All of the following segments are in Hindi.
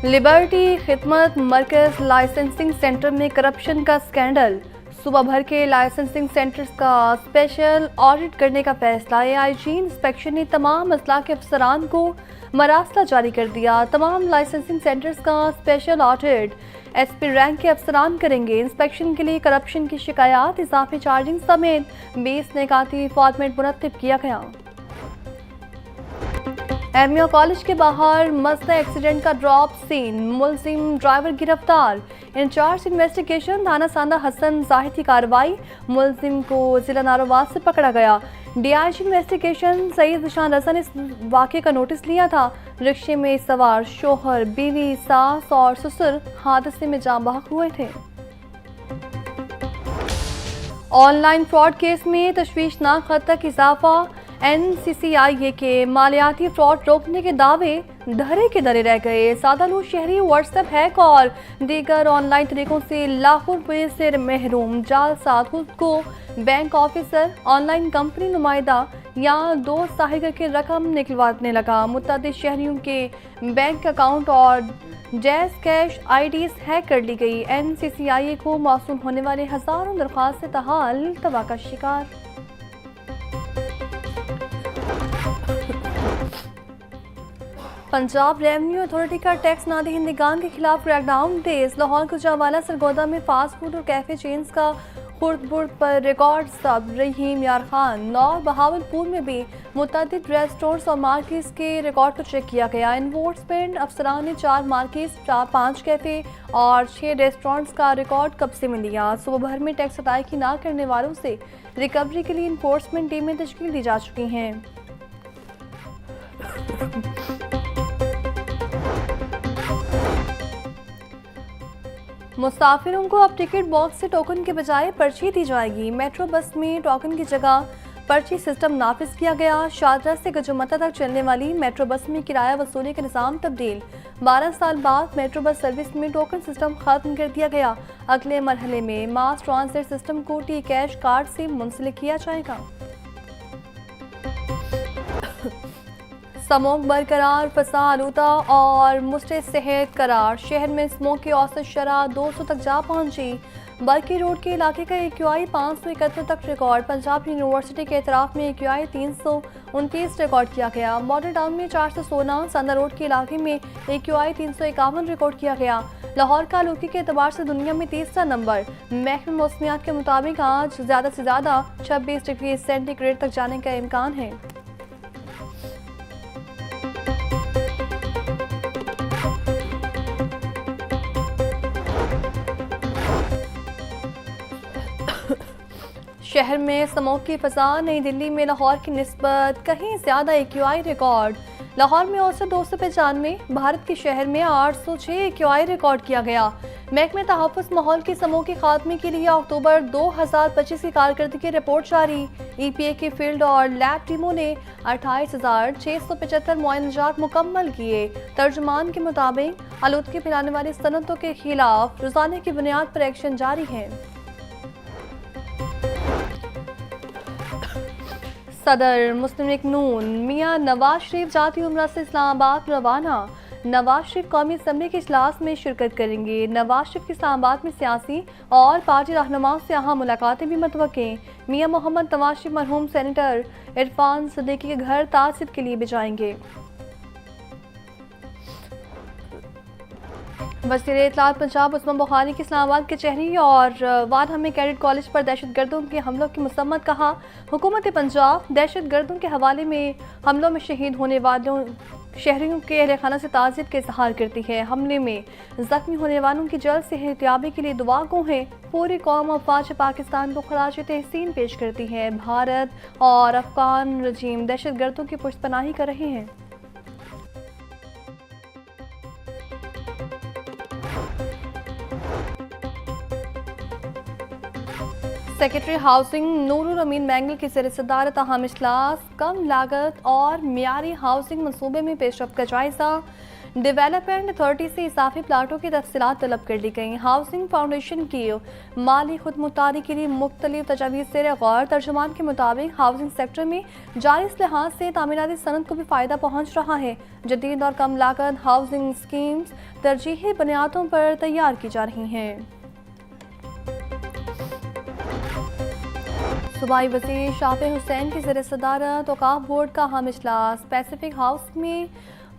लिबर्टी खिदमत मरकज लाइसेंसिंग सेंटर में करप्शन का स्कैंडल। सुबह भर के लाइसेंसिंग सेंटर्स का स्पेशल ऑडिट करने का फैसला। एआईजी इंस्पेक्शन ने तमाम अजला के अफसरान को मरासला जारी कर दिया। तमाम लाइसेंसिंग सेंटर्स का स्पेशल ऑडिट एसपी रैंक के अफसरान करेंगे। इंस्पेक्शन के लिए करप्शन की शिकायत, इजाफी चार्जिंग समेत 20 निकाती फॉर्मेट मुरतब किया गया। एमिया कॉलेज के बाहर मसला एक्सीडेंट का ड्रॉप सीन, मुलजिम ड्राइवर गिरफ्तार। इंचार्ज इन्वेस्टिगेशन थाना सांदा हसन जाहिद की कार्रवाई, मुलजिम को जिला नारोवाद से पकड़ा गया। डीआईजी इन्वेस्टिगेशन सईद निशान रजा ने इस वाक़े का नोटिस लिया था। रिक्शे में सवार शोहर, बीवी, सास और ससुर हादसे में जान बहक हुए थे। ऑनलाइन फ्रॉड केस में तशवीशनाक हद तक इजाफा। एनसीसीआई के मालियाती फ्रॉड रोकने के दावे धरे के धरे रह गए। सादालू शहरी व्हाट्सएप हैक और दीगर ऑनलाइन तरीकों से लाखों रुपये से महरूम। जालसाज खुद को बैंक ऑफिसर, ऑनलाइन कंपनी नुमाइंदा या दोस्त साहिर करके रकम निकलवाने लगा। मुतअद्दिद शहरियों के बैंक अकाउंट और जैज़ कैश आईडीज हैक कर ली गई। एनसीसीआई को मौसूल होने वाले हजारों दरख्वास्तें तहाल तबाह का शिकार। पंजाब रेवेन्यू अथॉरिटी का टैक्स नादहिंदगान के खिलाफ क्रैकडाउन तेज। लाहौर गुजरांवाला सरगोदा में फास्ट फूड और कैफे चेन्स का खुर्द-बुर्द पर रिकॉर्ड सब। रहीम यार खान, नौर, बहावलपुर में भी मुतअद्दिद रेस्टोरेंट्स और मार्केट्स के रिकॉर्ड को चेक किया गया। इन्फोर्समेंट अफसरान ने 4 मार्केट्स, 5 कैफे और 6 रेस्टोरेंट्स का रिकॉर्ड कब्जे में लिया। सुबह भर में टैक्स अदायगी न करने वालों से रिकवरी के लिए इन्फोर्समेंट टीमें तश्कील दी जा चुकी हैं। मुसाफिरों को अब टिकट बॉक्स से टोकन के बजाय पर्ची दी जाएगी। मेट्रो बस में टोकन की जगह पर्ची सिस्टम नाफिज किया गया। शादरा से गजुमता तक चलने वाली मेट्रो बस में किराया वसूली का निज़ाम तब्दील। 12 साल बाद मेट्रो बस सर्विस में टोकन सिस्टम खत्म कर दिया गया। अगले मरहले में मास ट्रांजिट सिस्टम को टी कैश कार्ड से मुंसलिक किया जाएगा। स्मोक बरकरार, फसा आलूदा और मुस्ते सेहत करार। शहर में स्मोक की औसत शरह 200 तक जा पहुंची। बल्कि रोड के इलाके का AQI 571 तक रिकॉर्ड। पंजाब यूनिवर्सिटी के एतराफ़ में AQI 329 रिकॉर्ड किया गया। मॉडल टाउन में 416, सांदा रोड के इलाके में AQI 351 रिकॉर्ड किया गया। लाहौर का आलूगी के एतबार से दुनिया में तीसरा नंबर। महकमे मौसमियात के मुताबिक आज ज़्यादा से ज़्यादा 26 डिग्री सेंटीग्रेड तक जाने का इम्कान है। शहर में स्मोक की फजा। नई दिल्ली में लाहौर की निस्बत कहीं ज़्यादा AQI रिकॉर्ड। लाहौर में औसत 295, भारत के शहर में 806 AQI रिकॉर्ड किया गया। महकमे तहफ़्फ़ुज़ माहौल के स्मोक के खात्मे के लिए अक्टूबर 2025 की कारकर्दगी रिपोर्ट जारी। EPA के फील्ड और लैब टीमों ने 28,675 मुआयनाजात मुकम्मल किए। तर्जुमान के मुताबिक आलूदगी फैलाने वाली सनतों के खिलाफ रोज़ाना की बुनियाद पर एक्शन जारी है। सदर मुस्लिम लीग नून मियां नवाज शरीफ जाती उम्रा से इस्लामाबाद रवाना। नवाज शरीफ कौमी असम्बली के इजलास में शिरकत करेंगे। नवाज शरीफ की इस्लामाबाद में सियासी और पार्टी रहनुमाओं से अहम मुलाकातें भी मुतवक्के। मियां मोहम्मद नवाज शरीफ मरहूम सेनेटर इरफान सिद्दीकी के घर ताज़ियत के लिए भी जाएंगे। वज़ीर इत्तलात पंजाब उस्मान बुखारी की इस्लामाबाद के चेहरी और वादा में कैडेट कॉलेज पर दहशतगर्दों के हमलों की मसम्मत। कहा, हुकूमत पंजाब दहशतगर्दों के हवाले में हमलों में शहीद होने वालों शहरियों के अहले खाना से ताज़ियत का इज़हार करती है। हमले में ज़ख्मी होने वालों की जल्द सेहतियाबी के लिए दुआ गो हैं। पूरी कौम अफवाज पाकिस्तान को खराज तहसीन पेश करती है। भारत और अफगान रजीम दहशतगर्दों की पुष्टपनाही कर रहे हैं। सेक्रेटरी हाउसिंग नूरुल अमीन मैंगल की ज़ेर सदारत अहम इजलास। कम लागत और मियारी हाउसिंग मनसूबे में पेशरफ्त का जायजा। डेवलपमेंट अथॉरिटी से इजाफी प्लाटों की तफसीलात तलब कर ली गई। हाउसिंग फाउंडेशन की माली खुदमुख्तारी के लिए मुख्तलिफ तजावीज़ से गौर। तर्जुमान के मुताबिक हाउसिंग सेक्टर में जारी इस लिहाज से तामीराती सनत को भी फ़ायदा पहुँच रहा है। जदीद और कम लागत हाउसिंग स्कीम्स तरजीही बुनियादों पर तैयार की जा रही हैं। सूबाई वज़ीर शाफिर हुसैन की ज़ेर सदारत औक़ाफ़ बोर्ड का अहम इजलास। पैसिफिक हाउस में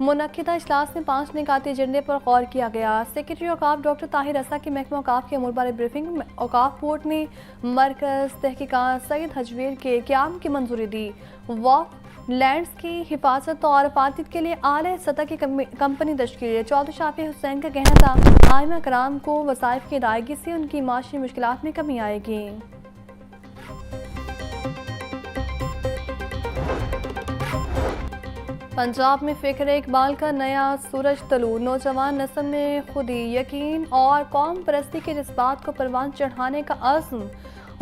मुनक्किदा इजलास में 5 निकाती एजेंडे पर गौर किया गया। सेक्रेटरी औक़ाफ़ डॉक्टर ताहिर रज़ा की महकमा औक़ाफ़ के अमूर बारे ब्रीफिंग। औक़ाफ़ बोर्ड ने मरकज़ तहक़ीक़ात सईद हजवीर के क़याम की मंजूरी दी। वक्फ़ लैंड्स की हिफाजत और अफादियत के लिए आला सतह की कंपनी तश्कील। चौधरी शाफिर हुसैन का कहना था आइमा कराम को वज़ाइफ की अदायगी से उनकी माशी मुश्किलात में कमी आएगी। पंजाब में फ़िक्र इकबाल का नया सूरज तलू। नौजवान नस्ल में खुदी यकीन और कौम परस्ती के जज्बात को परवान चढ़ाने का अज़्म।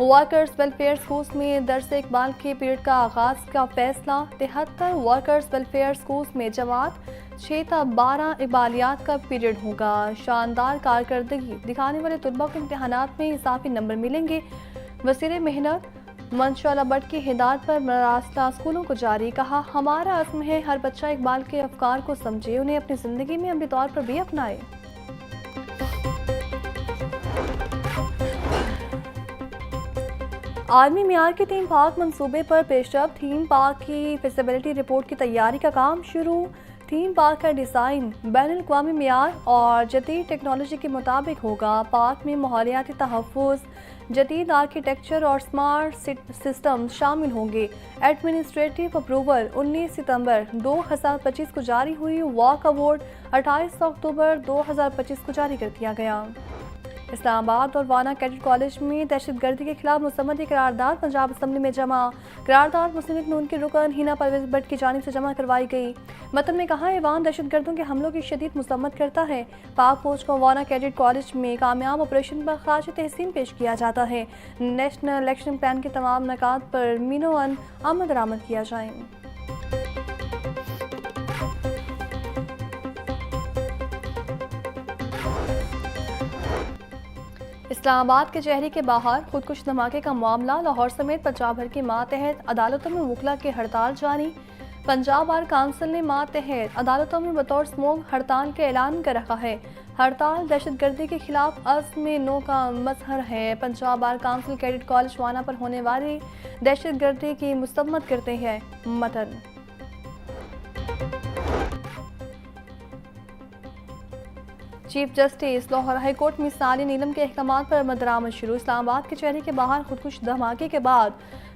वर्कर्स वेलफेयर स्कूल्स में दरस इकबाल के पीरियड का आगाज़ का फैसला। 73 वर्कर्स वेलफेयर स्कूल्स में जमात 6 से 12 इकबालियात का पीरियड होगा। शानदार कारकर्दगी दिखाने वाले तलबा को इम्तहानात में इजाफी नंबर मिलेंगे। वज़ीर मेहनत मंशा भट्ट की हिदायत पर मरासला स्कूलों को जारी। कहा हमारा अज़्म है हर बच्चा इकबाल के अफकार को समझे, उन्हें अपनी ज़िंदगी में अमली तौर पर भी अपनाए। आर्मी मियार के थीम पार्क मंसूबे पर पेशरफ्त। थीम पार्क की फिजिबिलिटी रिपोर्ट की तैयारी का काम शुरू। थीम पार्क का डिज़ाइन बैनुल-अक़वामी मियार और जदीद टेक्नोलॉजी के मुताबिक होगा। पार्क में माहौलियाती तहफ़्फ़ुज़, जदीद आर्किटेक्चर और स्मार्ट सिस्टम शामिल होंगे। एडमिनिस्ट्रेटिव अप्रूवल 19 सितंबर 2025 को जारी हुई। वॉक अवार्ड 28 अक्टूबर 2025 को जारी कर दिया गया। इस्लामाबाद और वाना कैडेट कॉलेज में दहशतगर्दी के खिलाफ मुसम्मती करारदाद पंजाब असम्बली में जमा। करारदाद मुस्लिम लीग नून के रुकन हिना परवेज भट्ट की जानिब से जमा करवाई गई। मतन में कहा ऐवान दहशतगर्दों के हमलों की शदीद मुसम्मत करता है। पाक फौज को वाना कैडेट कॉलेज में कामयाब ऑपरेशन पर खास तहसीन पेश किया जाता है। नेशनल इलेक्शन प्लान के तमाम नकात पर मीनो अमल दरामद किया जाए। इस्लामाबाद के चेहरे के बाहर खुदकुश धमाके का मामला। लाहौर समेत पंजाब भर की मातहत अदालतों में वकला की हड़ताल जारी। पंजाब बार काउंसिल ने मातहत अदालतों में बतौर स्मोक हड़ताल का ऐलान कर रखा है। हड़ताल दहशतगर्दी के खिलाफ अज़्म नो का मजहर है। Punjab bar council cadet college वाना पर होने वाली दहशतगर्दी की मुसम्मत करते हैं। मतन chief justice Lahore high court में साली नीलम के अहकामात पर अमल शुरू। इस्लामाबाद के चेहरे के बाहर खुदकुश धमाके के बाद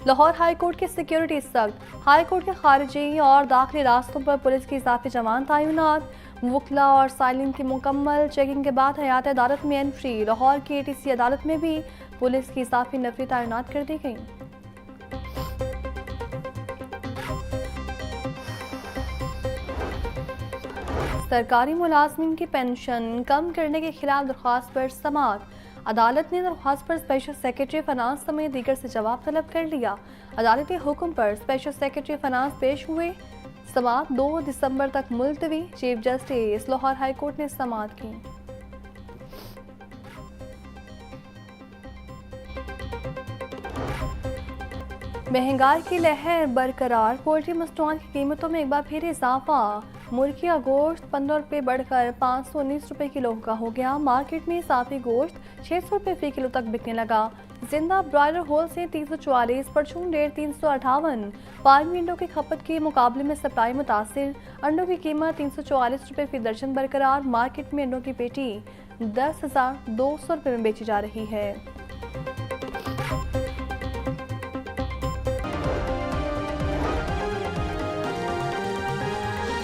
लाहौर हाई कोर्ट की सिक्योरिटी सख्त। हाई कोर्ट के खारिजी और दाखिली रास्तों पर पुलिस की इजाफी जवान तैनात। वकला और साइलिन की मुकम्मल चेकिंग के बाद हयात अदालत में एंट्री। लाहौर की ATC अदालत में भी पुलिस की इजाफी नफरी तैनात कर दी गई। सरकारी मुलाजमिन की पेंशन कम करने के खिलाफ दरख्वास्त पर समाअत। अदालत ने दरख्वास्त पर स्पेशल सेक्रेटरी फाइनेंस समेत दीगर से जवाब तलब कर लिया। अदालती हुक्म पर स्पेशल सेक्रेटरी फाइनेंस पेश हुए। समाअत 2 दिसंबर तक मुलतवी। Chief justice Lahore high court ने समाअत की। महंगाई की लहर बरकरार। पोल्ट्री मस्तूआत की कीमतों में एक बार फिर इजाफा। मुर्गी का गोश्त 15 रुपये बढ़कर 519 रुपये किलो का हो गया। मार्केट में साफी गोश्त 600 रुपये फी किलो तक बिकने लगा। जिंदा ब्रॉयलर होल से 344, परचून रेट 358। फार्मी अंडों की खपत के मुकाबले में सप्लाई मुतासिर। अंडों की कीमत 344 रुपये फी दर्जन बरकरार। मार्केट में अंडों की पेटी 10,200 रुपये में बेची जा रही है।